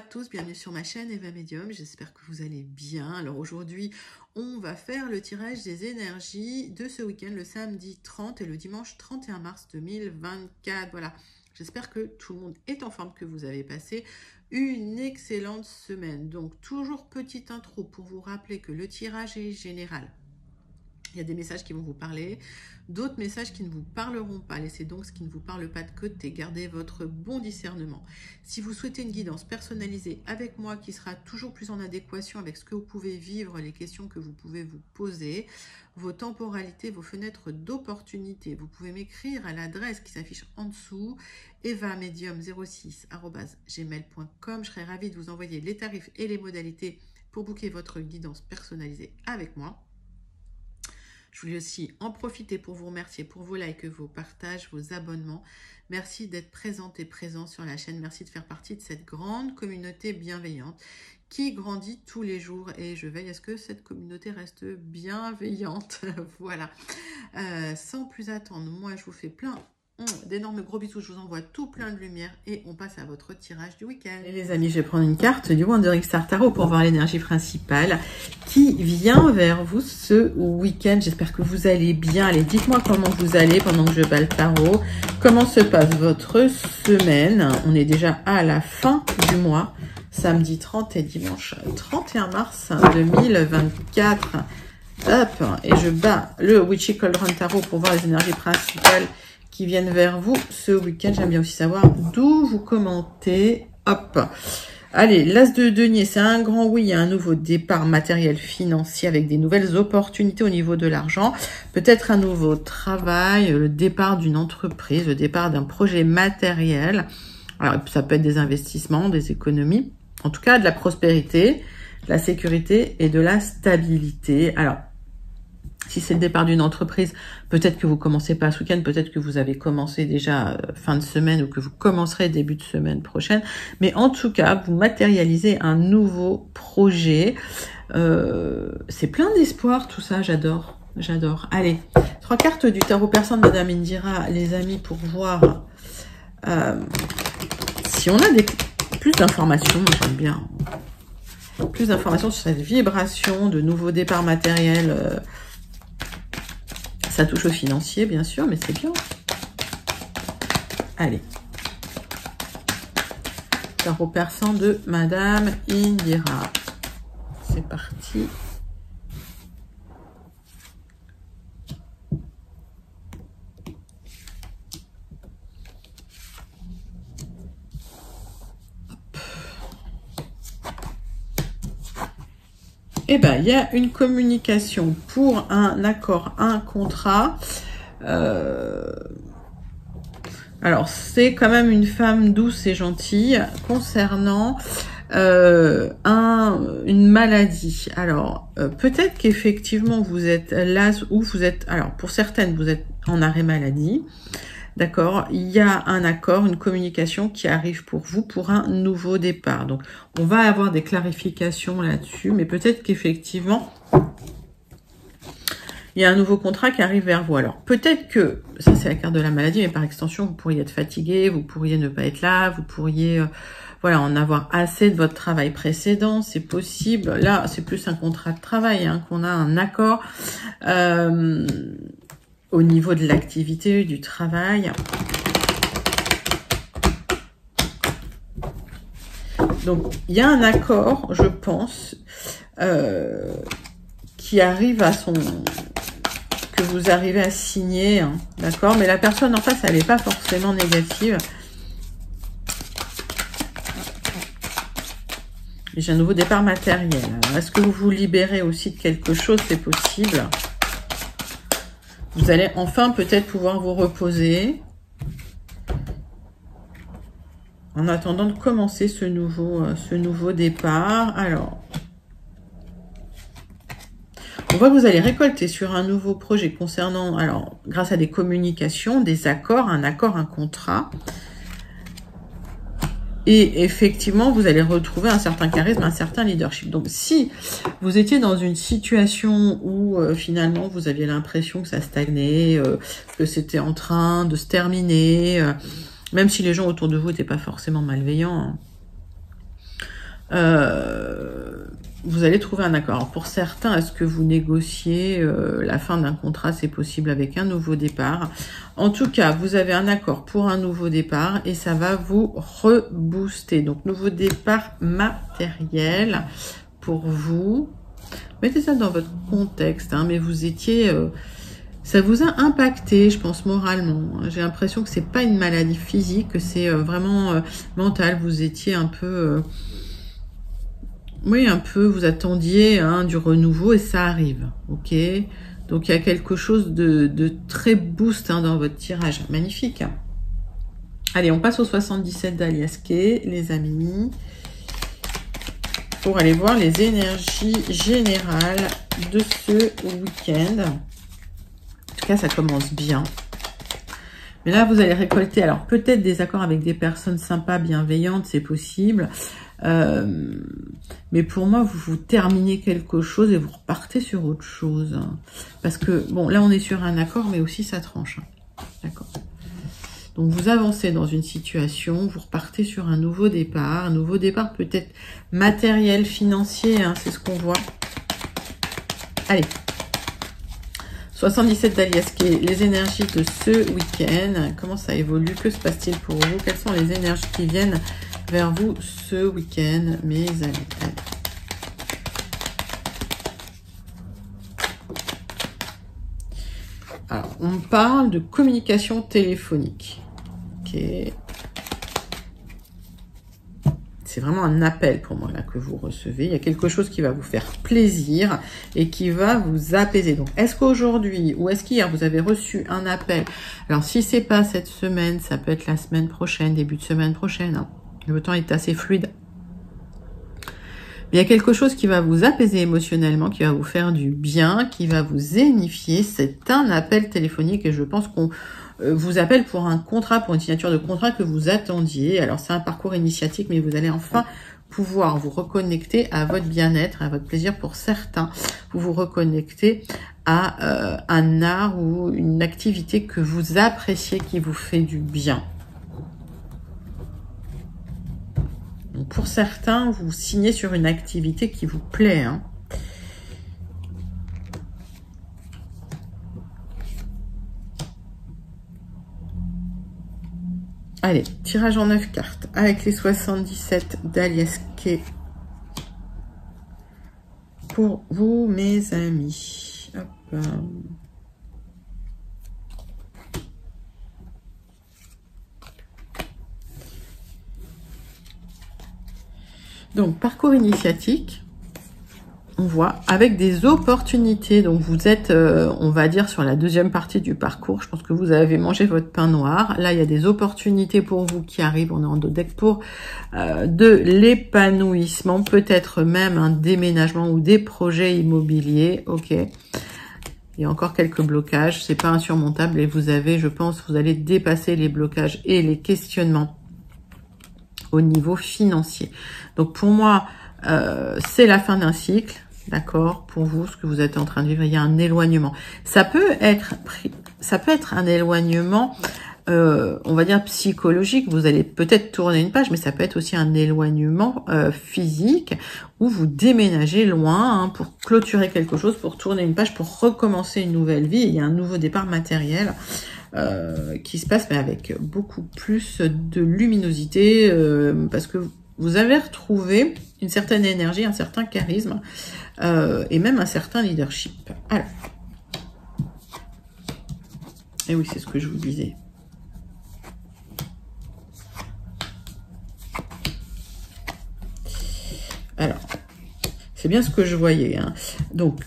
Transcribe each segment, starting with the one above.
tous, bienvenue sur ma chaîne Eva Medium, j'espère que vous allez bien. Alors aujourd'hui, on va faire le tirage des énergies de ce week-end, le samedi 30 et le dimanche 31 mars 2024. Voilà, j'espère que tout le monde est en forme, que vous avez passé une excellente semaine. Donc toujours petite intro pour vous rappeler que le tirage est général. Il y a des messages qui vont vous parler, d'autres messages qui ne vous parleront pas. Laissez donc ce qui ne vous parle pas de côté. Gardez votre bon discernement. Si vous souhaitez une guidance personnalisée avec moi qui sera toujours plus en adéquation avec ce que vous pouvez vivre, les questions que vous pouvez vous poser, vos temporalités, vos fenêtres d'opportunité, vous pouvez m'écrire à l'adresse qui s'affiche en dessous, evamedium06@gmail.com. Je serai ravie de vous envoyer les tarifs et les modalités pour booker votre guidance personnalisée avec moi. Je voulais aussi en profiter pour vous remercier pour vos likes, vos partages, vos abonnements. Merci d'être présente et présent sur la chaîne. Merci de faire partie de cette grande communauté bienveillante qui grandit tous les jours. Et je veille à ce que cette communauté reste bienveillante. Voilà. Sans plus attendre, moi je vous fais plein d'énormes gros bisous, je vous envoie tout plein de lumière et on passe à votre tirage du week-end. Et les amis, je vais prendre une carte du Wandering Star Tarot pour voir l'énergie principale qui vient vers vous ce week-end. J'espère que vous allez bien. Allez, dites-moi comment vous allez pendant que je bats le tarot. Comment se passe votre semaine? On est déjà à la fin du mois, samedi 30 et dimanche 31 mars 2024. Hop, et je bats le Witchy Cauldron Tarot pour voir les énergies principales qui viennent vers vous ce week-end. J'aime bien aussi savoir d'où vous commentez. Hop. Allez, l'As de denier, c'est un grand oui, il y a un nouveau départ matériel financier avec des nouvelles opportunités au niveau de l'argent. Peut-être un nouveau travail, le départ d'une entreprise, le départ d'un projet matériel. Alors, ça peut être des investissements, des économies. En tout cas, de la prospérité, de la sécurité et de la stabilité. Alors, si c'est le départ d'une entreprise, peut-être que vous commencez pas ce week-end, peut-être que vous avez commencé déjà fin de semaine ou que vous commencerez début de semaine prochaine. Mais en tout cas, vous matérialisez un nouveau projet. C'est plein d'espoir tout ça, j'adore. J'adore. Allez, 3 cartes du tarot persan de Madame Indira, les amis, pour voir si on a plus d'informations. Moi, j'aime bien. Plus d'informations sur cette vibration de nouveau départ matériel. Ça touche au financier, bien sûr, mais c'est bien. Allez. Tarot persan de Madame Indira. C'est parti. Eh bien, il y a une communication pour un accord, un contrat. Alors, c'est quand même une femme douce et gentille concernant une maladie. Alors, peut-être qu'effectivement, vous êtes là où vous êtes... Alors, pour certaines, vous êtes en arrêt maladie. D'accord, il y a un accord, une communication qui arrive pour vous pour un nouveau départ. Donc, on va avoir des clarifications là-dessus, mais peut-être qu'effectivement, il y a un nouveau contrat qui arrive vers vous. Alors, peut-être que, ça c'est la carte de la maladie, mais par extension, vous pourriez être fatigué, vous pourriez ne pas être là, vous pourriez voilà, en avoir assez de votre travail précédent, c'est possible. Là, c'est plus un contrat de travail, hein, qu'on a un accord. Au niveau de l'activité, du travail. Donc, il y a un accord, je pense, qui arrive à que vous arrivez à signer, hein, d'accord? Mais la personne en face, elle n'est pas forcément négative. J'ai un nouveau départ matériel. Est-ce que vous vous libérez aussi de quelque chose? C'est possible. Vous allez enfin peut-être pouvoir vous reposer en attendant de commencer ce nouveau départ. Alors, on voit que vous allez récolter sur un nouveau projet concernant, alors, grâce à des communications, des accords, un contrat. Et effectivement, vous allez retrouver un certain charisme, un certain leadership. Donc, si vous étiez dans une situation où finalement vous aviez l'impression que ça stagnait, que c'était en train de se terminer, même si les gens autour de vous n'étaient pas forcément malveillants, hein, vous allez trouver un accord. Alors pour certains, est-ce que vous négociez la fin d'un contrat? C'est possible avec un nouveau départ. En tout cas, vous avez un accord pour un nouveau départ et ça va vous rebooster. Donc, nouveau départ matériel pour vous. Mettez ça dans votre contexte, hein, mais vous étiez... ça vous a impacté, je pense, moralement. J'ai l'impression que c'est pas une maladie physique, que c'est vraiment mental. Vous étiez un peu... oui, un peu, vous attendiez hein, du renouveau et ça arrive, ok? Donc, il y a quelque chose de très boost hein, dans votre tirage. Magnifique. Allez, on passe au 77 d'Alias Kay, les amis, pour aller voir les énergies générales de ce week-end. En tout cas, ça commence bien. Mais là, vous allez récolter, alors peut-être des accords avec des personnes sympas, bienveillantes, c'est possible. Mais pour moi, vous terminez quelque chose et vous repartez sur autre chose. Parce que, bon, là, on est sur un accord, mais aussi ça tranche. D'accord. Donc, vous avancez dans une situation, vous repartez sur un nouveau départ. Un nouveau départ peut-être matériel, financier, hein, c'est ce qu'on voit. Allez. 77 d'Alias Kay, les énergies de ce week-end. Comment ça évolue? Que se passe-t-il pour vous? Quelles sont les énergies qui viennent vers vous ce week-end, mes amis? Allez. Alors, on parle de communication téléphonique. Ok. C'est vraiment un appel pour moi là que vous recevez. Il y a quelque chose qui va vous faire plaisir et qui va vous apaiser. Donc, est-ce qu'aujourd'hui ou est-ce qu'hier vous avez reçu un appel? Alors, si c'est pas cette semaine, ça peut être la semaine prochaine, début de semaine prochaine. Hein. Le temps est assez fluide. Il y a quelque chose qui va vous apaiser émotionnellement, qui va vous faire du bien, qui va vous zénifier. C'est un appel téléphonique et je pense qu'on vous appelle pour un contrat, pour une signature de contrat que vous attendiez. Alors, c'est un parcours initiatique, mais vous allez enfin pouvoir vous reconnecter à votre bien-être, à votre plaisir. Pour certains, vous vous reconnectez à un art ou une activité que vous appréciez, qui vous fait du bien. Donc, pour certains, vous signez sur une activité qui vous plaît. Hein. Allez, tirage en 9 cartes avec les 77 d'Alias Kay pour vous, mes amis. Hop. Donc, parcours initiatique, on voit, avec des opportunités. Donc, vous êtes, on va dire, sur la deuxième partie du parcours. Je pense que vous avez mangé votre pain noir. Là, il y a des opportunités pour vous qui arrivent. On est en dos deck pour de l'épanouissement, peut-être même un déménagement ou des projets immobiliers. Ok. Il y a encore quelques blocages. C'est pas insurmontable et vous avez, je pense, vous allez dépasser les blocages et les questionnements au niveau financier. Donc, pour moi, c'est la fin d'un cycle. D'accord, pour vous, ce que vous êtes en train de vivre, il y a un éloignement. Ça peut être un éloignement, on va dire psychologique. Vous allez peut-être tourner une page, mais ça peut être aussi un éloignement physique où vous déménagez loin hein, pour clôturer quelque chose, pour tourner une page, pour recommencer une nouvelle vie. Il y a un nouveau départ matériel qui se passe, mais avec beaucoup plus de luminosité parce que vous avez retrouvé une certaine énergie, un certain charisme et même un certain leadership. Alors, et oui, c'est ce que je vous disais. Alors, c'est bien ce que je voyais. Hein. Donc,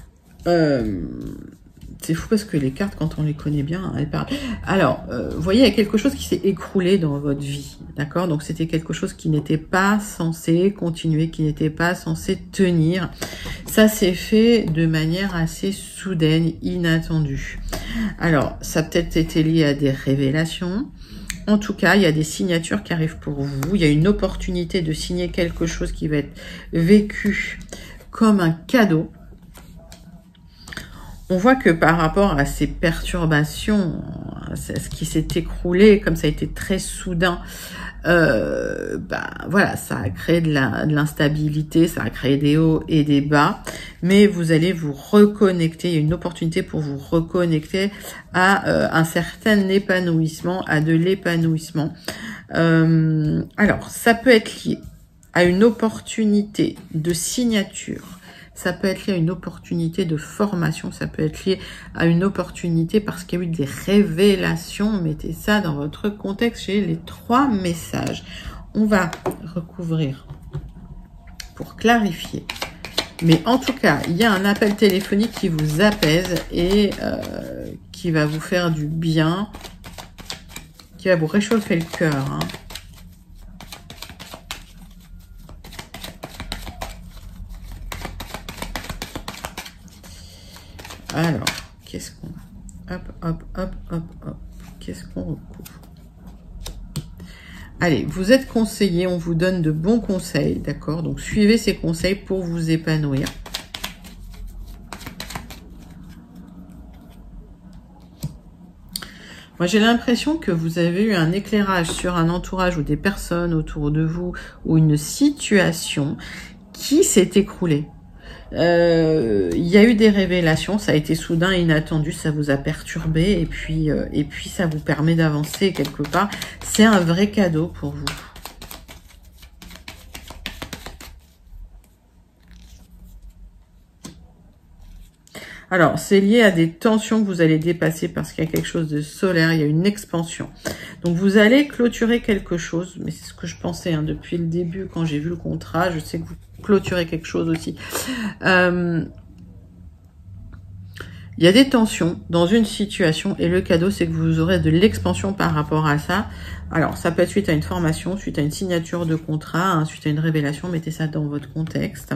c'est fou parce que les cartes, quand on les connaît bien, elles parlent. Alors, vous voyez, il y a quelque chose qui s'est écroulé dans votre vie. D'accord? Donc, c'était quelque chose qui n'était pas censé continuer, qui n'était pas censé tenir. Ça s'est fait de manière assez soudaine, inattendue. Alors, ça a peut-être été lié à des révélations. En tout cas, il y a des signatures qui arrivent pour vous. Il y a une opportunité de signer quelque chose qui va être vécu comme un cadeau. On voit que par rapport à ces perturbations, ce qui s'est écroulé, comme ça a été très soudain, voilà, ça a créé de l'instabilité, ça a créé des hauts et des bas, mais vous allez vous reconnecter, il y a une opportunité pour vous reconnecter à un certain épanouissement, à de l'épanouissement. Alors, ça peut être lié à une opportunité de signature, ça peut être lié à une opportunité de formation, ça peut être lié à une opportunité parce qu'il y a eu des révélations. Mettez ça dans votre contexte. J'ai les 3 messages. On va recouvrir pour clarifier. Mais en tout cas, il y a un appel téléphonique qui vous apaise et qui va vous faire du bien, qui va vous réchauffer le cœur, hein. Alors, qu'est-ce qu'on a? Hop, hop, hop, hop, hop. Qu'est-ce qu'on recouvre? Allez, vous êtes conseillé, on vous donne de bons conseils, d'accord? Donc, suivez ces conseils pour vous épanouir. Moi, j'ai l'impression que vous avez eu un éclairage sur un entourage ou des personnes autour de vous ou une situation qui s'est écroulée. Il y a eu des révélations, ça a été soudain et inattendu, ça vous a perturbé et puis ça vous permet d'avancer quelque part. C'est un vrai cadeau pour vous. Alors, c'est lié à des tensions que vous allez dépasser parce qu'il y a quelque chose de solaire, il y a une expansion. Donc, vous allez clôturer quelque chose, mais c'est ce que je pensais hein, depuis le début quand j'ai vu le contrat. Je sais que vous clôturez quelque chose aussi. Il y a des tensions dans une situation et le cadeau, c'est que vous aurez de l'expansion par rapport à ça. Alors, ça peut être suite à une formation, suite à une signature de contrat, hein, suite à une révélation, mettez ça dans votre contexte.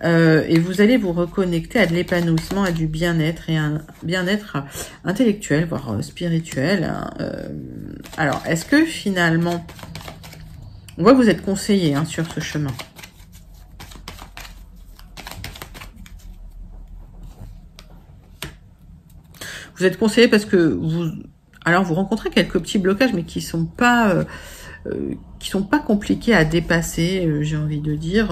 Et vous allez vous reconnecter à de l'épanouissement, à du bien-être et un bien-être intellectuel, voire spirituel. Alors, est-ce que finalement, on voit que vous êtes conseillé hein, sur ce chemin. Vous êtes conseillé parce que vous rencontrez quelques petits blocages, mais qui sont pas compliqués à dépasser, j'ai envie de dire.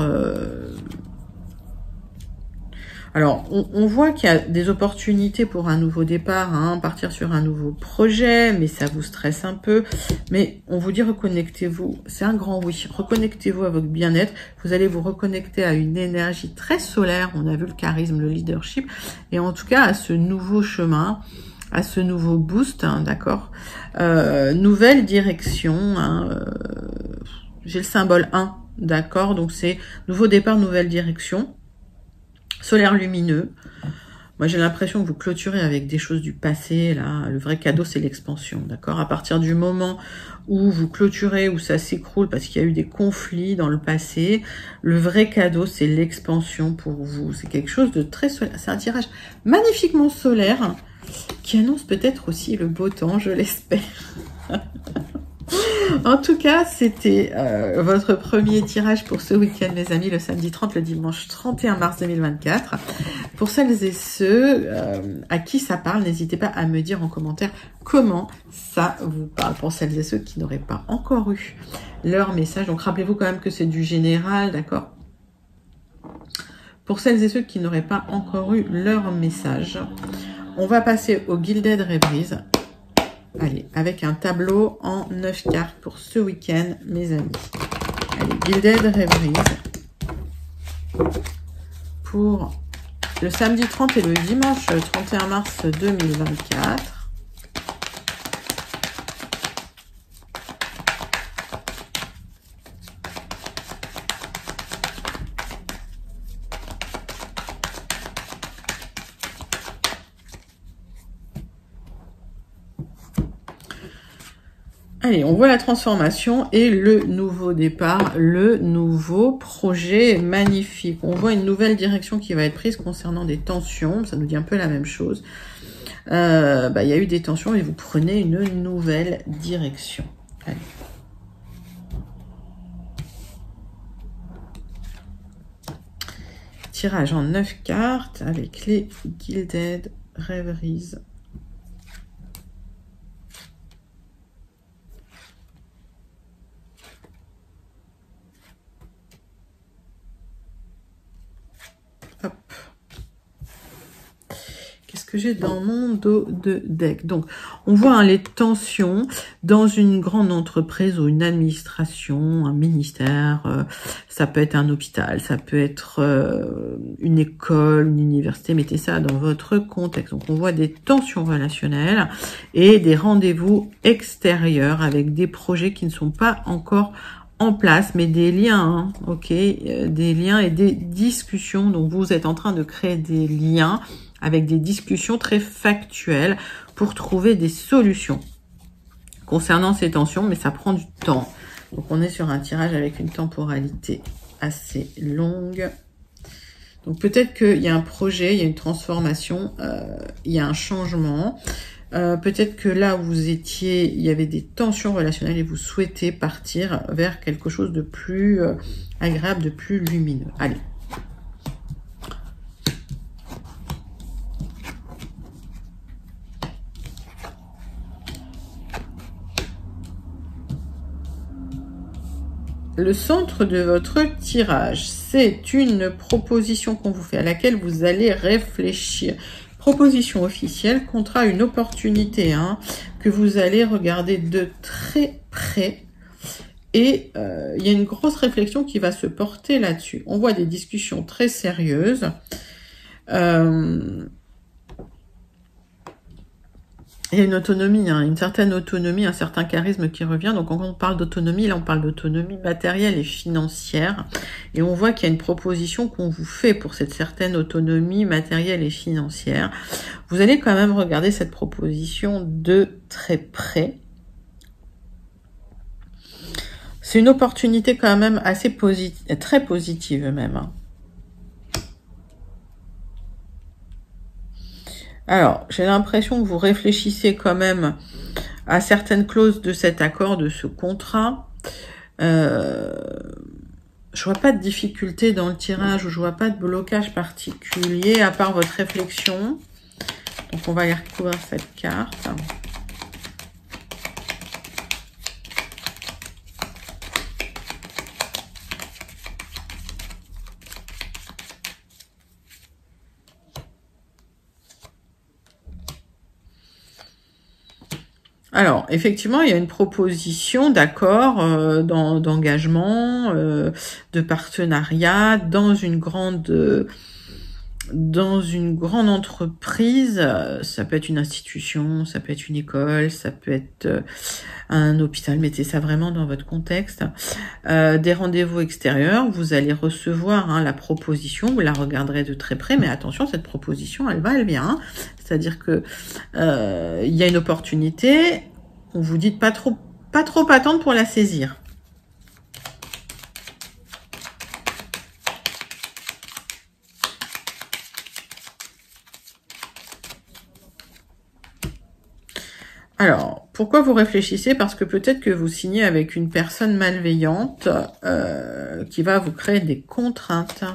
Alors, on voit qu'il y a des opportunités pour un nouveau départ, hein, partir sur un nouveau projet, mais ça vous stresse un peu. Mais on vous dit reconnectez-vous, c'est un grand oui, reconnectez-vous à votre bien-être. Vous allez vous reconnecter à une énergie très solaire, on a vu le charisme, le leadership, et en tout cas à ce nouveau chemin, à ce nouveau boost, hein, d'accord. Nouvelle direction, hein, j'ai le symbole 1, d'accord, donc c'est nouveau départ, nouvelle direction. Solaire lumineux. Moi, j'ai l'impression que vous clôturez avec des choses du passé. Là, le vrai cadeau, c'est l'expansion, d'accord? À partir du moment où vous clôturez, où ça s'écroule parce qu'il y a eu des conflits dans le passé, le vrai cadeau, c'est l'expansion pour vous. C'est quelque chose de très solaire. C'est un tirage magnifiquement solaire qui annonce peut-être aussi le beau temps, je l'espère. En tout cas, c'était votre premier tirage pour ce week-end, mes amis, le samedi 30, le dimanche 31 mars 2024. Pour celles et ceux à qui ça parle, n'hésitez pas à me dire en commentaire comment ça vous parle. Pour celles et ceux qui n'auraient pas encore eu leur message, donc rappelez-vous quand même que c'est du général, d'accord? Pour celles et ceux qui n'auraient pas encore eu leur message, on va passer au Gilded Rêveries. Allez, avec un tableau en 9 cartes pour ce week-end, mes amis. Allez, Gilded Rêveries. Pour le samedi 30 et le dimanche 31 mars 2024. Allez, on voit la transformation et le nouveau départ, le nouveau projet magnifique. On voit une nouvelle direction qui va être prise concernant des tensions. Ça nous dit un peu la même chose. Il y a eu des tensions et vous prenez une nouvelle direction. Allez. Tirage en 9 cartes avec les Gilded rêveries. Hop. Qu'est-ce que j'ai dans mon dos de deck? Donc, on voit hein, les tensions dans une grande entreprise ou une administration, un ministère, ça peut être un hôpital, ça peut être une école, une université, mettez ça dans votre contexte. Donc, on voit des tensions relationnelles et des rendez-vous extérieurs avec des projets qui ne sont pas encore en place, mais des liens, hein, ok, des liens et des discussions. Donc, vous êtes en train de créer des liens avec des discussions très factuelles pour trouver des solutions concernant ces tensions, mais ça prend du temps. Donc, on est sur un tirage avec une temporalité assez longue. Donc, peut-être qu'il y a un projet, il y a une transformation, il y a un changement. Peut-être que là où vous étiez, il y avait des tensions relationnelles et vous souhaitez partir vers quelque chose de plus agréable, de plus lumineux. Allez. Le centre de votre tirage, c'est une proposition qu'on vous fait, à laquelle vous allez réfléchir. Proposition officielle, contrat, une opportunité hein, que vous allez regarder de très près. Et il y a une grosse réflexion qui va se porter là-dessus. On voit des discussions très sérieuses. Il y a une autonomie, hein, une certaine autonomie, un certain charisme qui revient. Donc, quand on parle d'autonomie, là, on parle d'autonomie matérielle et financière. Et on voit qu'il y a une proposition qu'on vous fait pour cette certaine autonomie matérielle et financière. Vous allez quand même regarder cette proposition de très près. C'est une opportunité quand même assez positive, très positive même, hein. Alors, j'ai l'impression que vous réfléchissez quand même à certaines clauses de cet accord, de ce contrat. Je vois pas de difficulté dans le tirage, ou je vois pas de blocage particulier, à part votre réflexion. Donc, on va aller recouvrir cette carte. Alors, effectivement, il y a une proposition d'accord d'engagement, de partenariat dans une grande entreprise. Ça peut être une institution, ça peut être une école, ça peut être un hôpital. Mettez ça vraiment dans votre contexte. Des rendez-vous extérieurs, vous allez recevoir hein, la proposition, vous la regarderez de très près, mais attention, cette proposition, elle vient. Hein. C'est-à-dire que il y a une opportunité, on vous dit de pas trop attendre pour la saisir. Alors, pourquoi vous réfléchissez? Parce que peut-être que vous signez avec une personne malveillante qui va vous créer des contraintes.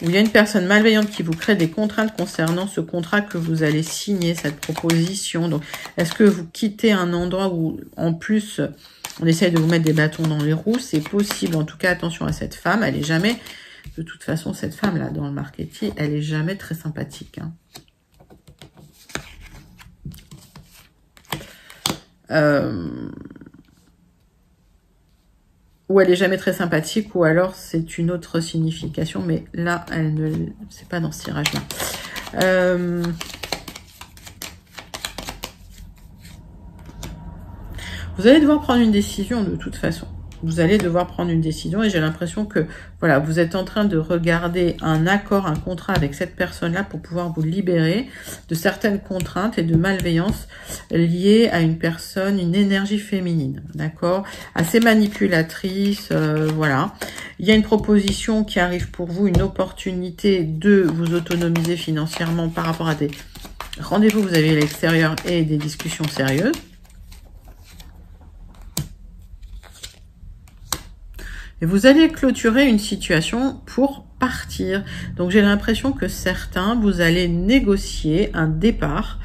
Il y a une personne malveillante qui vous crée des contraintes concernant ce contrat que vous allez signer, cette proposition. Donc, est-ce que vous quittez un endroit où, en plus, on essaye de vous mettre des bâtons dans les roues? C'est possible. En tout cas, attention à cette femme. Elle est jamais... De toute façon, cette femme-là, dans le marketing, elle est jamais très sympathique. Hein. Ou elle est jamais très sympathique, ou alors c'est une autre signification, mais là, elle ne, c'est pas dans ce tirage-là. Vous allez devoir prendre une décision de toute façon. Vous allez devoir prendre une décision et j'ai l'impression que voilà, vous êtes en train de regarder un accord, un contrat avec cette personne-là pour pouvoir vous libérer de certaines contraintes et de malveillance liées à une personne, une énergie féminine, d'accord, assez manipulatrice, voilà. Il y a une proposition qui arrive pour vous, une opportunité de vous autonomiser financièrement par rapport à des rendez-vous que vous avez à l'extérieur et des discussions sérieuses. Et vous allez clôturer une situation pour partir. Donc j'ai l'impression que certains, vous allez négocier un départ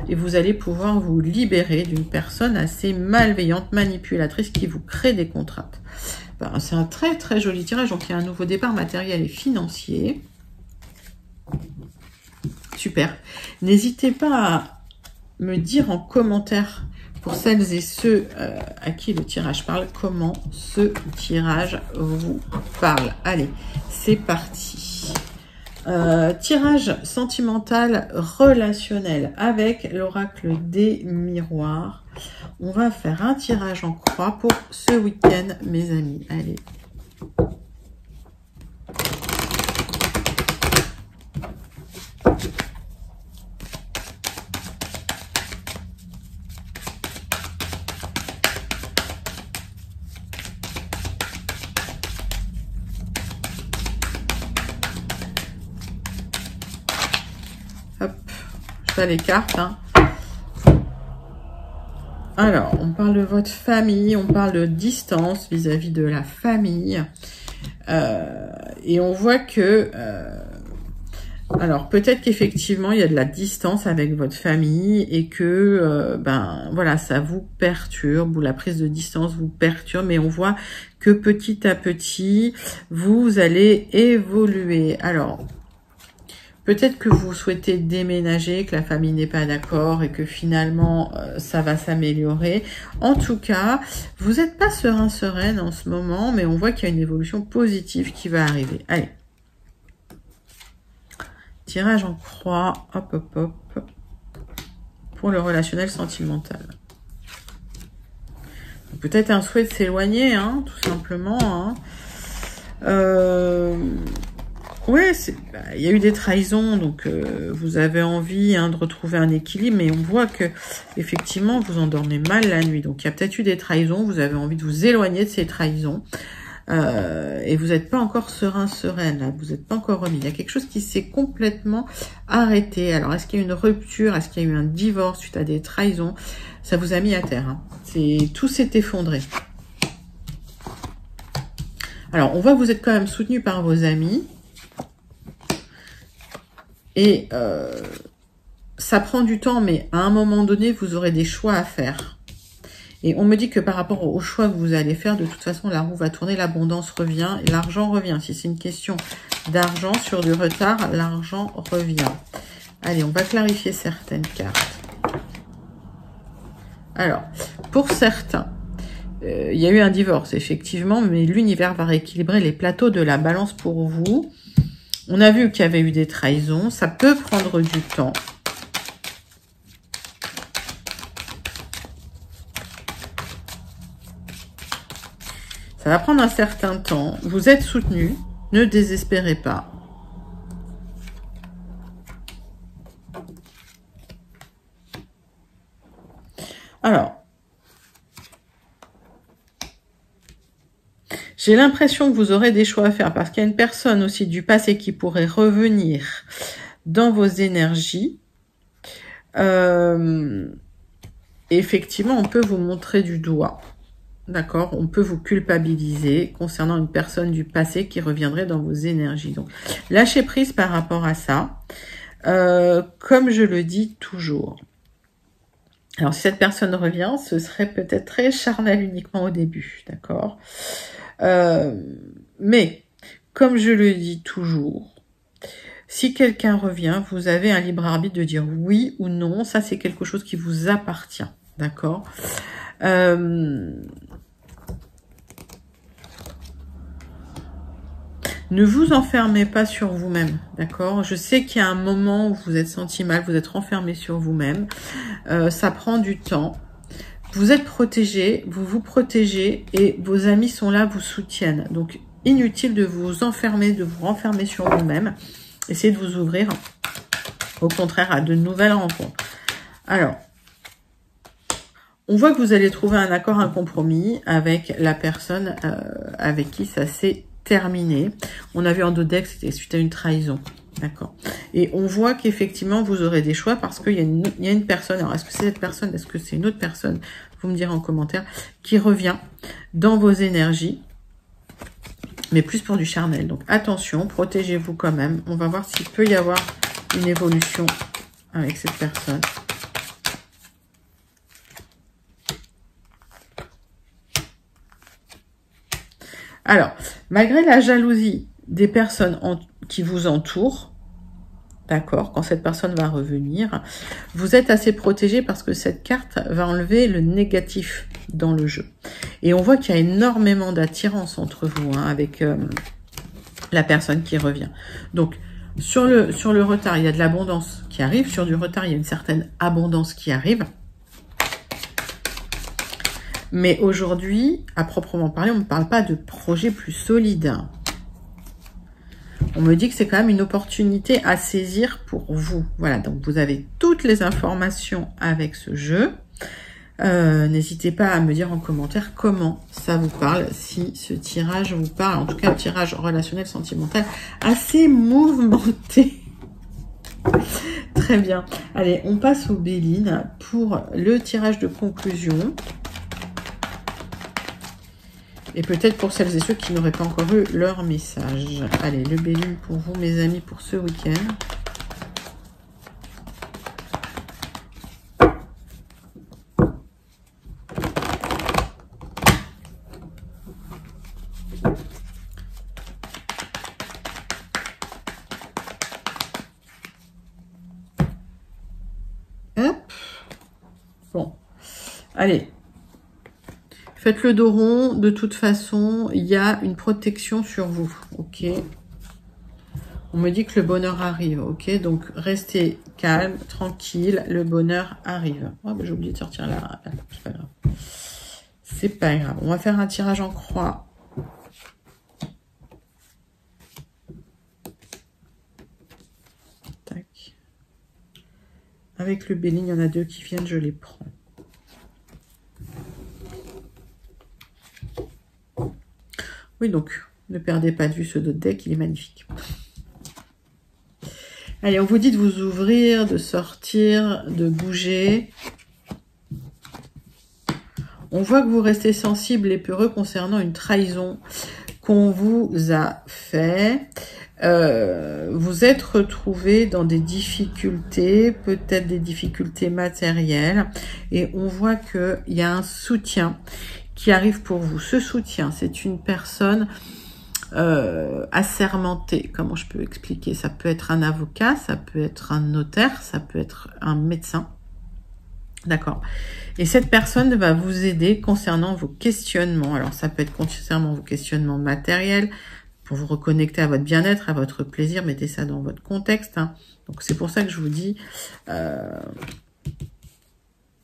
et vous allez pouvoir vous libérer d'une personne assez malveillante, manipulatrice qui vous crée des contraintes. Ben, c'est un très très joli tirage. Donc il y a un nouveau départ matériel et financier. Super. N'hésitez pas à me dire en commentaire, pour celles et ceux à qui le tirage parle, comment ce tirage vous parle. Allez, c'est parti. Tirage sentimental relationnel avec l'oracle des miroirs. On va faire un tirage en croix pour ce week-end, mes amis. Allez. Hop, je fais les cartes. Hein. Alors, on parle de votre famille, on parle de distance vis-à-vis de la famille. Et on voit que... alors, peut-être qu'effectivement, il y a de la distance avec votre famille et que, ben, voilà, ça vous perturbe ou la prise de distance vous perturbe. Mais on voit que petit à petit, vous allez évoluer. Alors... peut-être que vous souhaitez déménager, que la famille n'est pas d'accord et que finalement, ça va s'améliorer. En tout cas, vous n'êtes pas sereine en ce moment, mais on voit qu'il y a une évolution positive qui va arriver. Allez. Tirage en croix. Hop, hop, hop. Pour le relationnel sentimental. Peut-être un souhait de s'éloigner, hein, tout simplement. Hein. Oui, il y a eu des trahisons, donc vous avez envie de retrouver un équilibre, mais on voit que effectivement vous endormez mal la nuit. Donc il y a peut-être eu des trahisons, vous avez envie de vous éloigner de ces trahisons et vous n'êtes pas encore sereine, là, vous n'êtes pas encore remis. Il y a quelque chose qui s'est complètement arrêté. Alors est-ce qu'il y a eu une rupture, est-ce qu'il y a eu un divorce suite à des trahisons? Ça vous a mis à terre. Hein. Tout s'est effondré. Alors on voit que vous êtes quand même soutenu par vos amis. Et ça prend du temps, mais à un moment donné, vous aurez des choix à faire. Et on me dit que par rapport aux choix que vous allez faire, de toute façon, la roue va tourner, l'abondance revient, et l'argent revient. Si c'est une question d'argent sur du retard, l'argent revient. Allez, on va clarifier certaines cartes. Alors, pour certains, il y a eu un divorce, effectivement, mais l'univers va rééquilibrer les plateaux de la balance pour vous. On a vu qu'il y avait eu des trahisons. Ça peut prendre du temps. Ça va prendre un certain temps. Vous êtes soutenu. Ne désespérez pas. Alors, j'ai l'impression que vous aurez des choix à faire parce qu'il y a une personne aussi du passé qui pourrait revenir dans vos énergies. Effectivement, on peut vous montrer du doigt. D'accord? On peut vous culpabiliser concernant une personne du passé qui reviendrait dans vos énergies. Donc, lâchez prise par rapport à ça. Comme je le dis toujours. Alors, si cette personne revient, ce serait peut-être très charnel uniquement au début. D'accord? Mais, comme je le dis toujours, si quelqu'un revient, vous avez un libre arbitre de dire oui ou non. Ça, c'est quelque chose qui vous appartient. D'accord? Ne vous enfermez pas sur vous-même, d'accord? Je sais qu'il y a un moment où vous êtes senti mal, vous êtes renfermé sur vous-même. Ça prend du temps. Vous êtes protégé, vous vous protégez et vos amis sont là, vous soutiennent. Donc, inutile de vous enfermer, de vous renfermer sur vous-même. Essayez de vous ouvrir, au contraire, à de nouvelles rencontres. Alors, on voit que vous allez trouver un accord, un compromis avec la personne avec qui ça s'est terminé. On a vu en dos-deck, c'était suite à une trahison. D'accord. Et on voit qu'effectivement, vous aurez des choix parce qu'il y a une personne. Alors, est-ce que c'est cette personne? Est-ce que c'est une autre personne? Vous me direz en commentaire. Qui revient dans vos énergies. mais plus pour du charnel. Donc attention, protégez-vous quand même. On va voir s'il peut y avoir une évolution avec cette personne. Alors, malgré la jalousie des personnes qui vous entourent, d'accord, quand cette personne va revenir, vous êtes assez protégé parce que cette carte va enlever le négatif dans le jeu. Et on voit qu'il y a énormément d'attirance entre vous avec la personne qui revient. Donc, sur le retard, il y a de l'abondance qui arrive. Sur du retard, il y a une certaine abondance qui arrive. Mais aujourd'hui, à proprement parler, on ne parle pas de projet plus solide. On me dit que c'est quand même une opportunité à saisir pour vous. Voilà, donc vous avez toutes les informations avec ce jeu. N'hésitez pas à me dire en commentaire comment ça vous parle, si ce tirage vous parle. En tout cas, un tirage relationnel, sentimental, assez mouvementé. Très bien. Allez, on passe au Béline pour le tirage de conclusion. Et peut-être pour celles et ceux qui n'auraient pas encore eu leur message. Allez, le Béline pour vous, mes amis, pour ce week-end. Hop. Bon. Allez. Faites le dos rond, de toute façon, il y a une protection sur vous, ok? On me dit que le bonheur arrive, ok? Donc, restez calme, tranquille, le bonheur arrive. Oh, bah, j'ai oublié de sortir la c'est pas grave. C'est pas grave. On va faire un tirage en croix. Tac. Avec le Béline, il y en a deux qui viennent, je les prends. Oui, donc, ne perdez pas de vue ce dos de deck, il est magnifique. Allez, on vous dit de vous ouvrir, de sortir, de bouger. On voit que vous restez sensible et peureux concernant une trahison qu'on vous a fait. Vous êtes retrouvé dans des difficultés, peut-être des difficultés matérielles. Et on voit qu'il y a un soutien qui arrive pour vous. Ce soutien, c'est une personne assermentée. Comment je peux expliquer? Ça peut être un avocat, ça peut être un notaire, ça peut être un médecin. D'accord. Et cette personne va vous aider concernant vos questionnements. Alors, ça peut être concernant vos questionnements matériels, pour vous reconnecter à votre bien-être, à votre plaisir. Mettez ça dans votre contexte. Hein. Donc, c'est pour ça que je vous dis...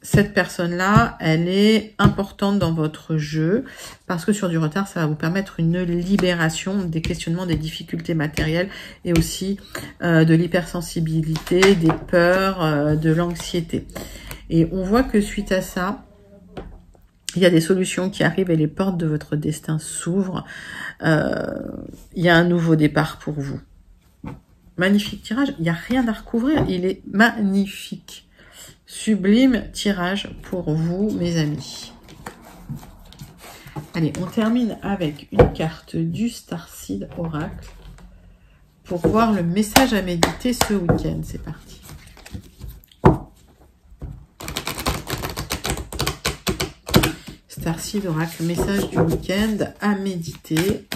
cette personne-là, elle est importante dans votre jeu parce que sur du retard, ça va vous permettre une libération des questionnements, des difficultés matérielles et aussi de l'hypersensibilité, des peurs, de l'anxiété. Et on voit que suite à ça, il y a des solutions qui arrivent et les portes de votre destin s'ouvrent. Il y a un nouveau départ pour vous. Magnifique tirage, il n'y a rien à recouvrir, il est magnifique. Sublime tirage pour vous, mes amis. Allez, on termine avec une carte du Starseed Oracle pour voir le message à méditer ce week-end. C'est parti. Starseed Oracle, message du week-end à méditer.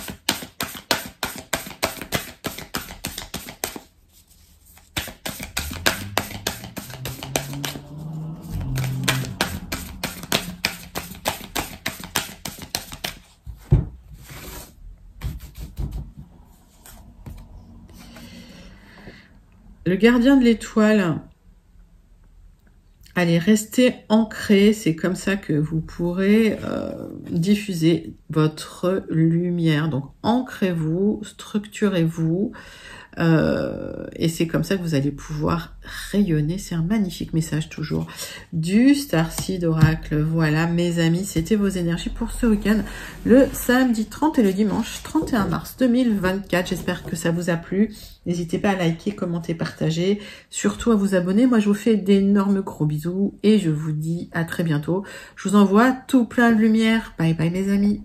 Le gardien de l'étoile, allez, restez ancré, c'est comme ça que vous pourrez diffuser votre lumière. Donc, ancrez-vous, structurez-vous, et c'est comme ça que vous allez pouvoir rayonner. C'est un magnifique message toujours du Starseed Oracle. Voilà, mes amis, c'était vos énergies pour ce week-end, le samedi 30 et le dimanche 31 mars 2024. J'espère que ça vous a plu. N'hésitez pas à liker, commenter, partager, surtout à vous abonner. Moi, je vous fais d'énormes gros bisous et je vous dis à très bientôt. Je vous envoie tout plein de lumière. Bye bye, mes amis.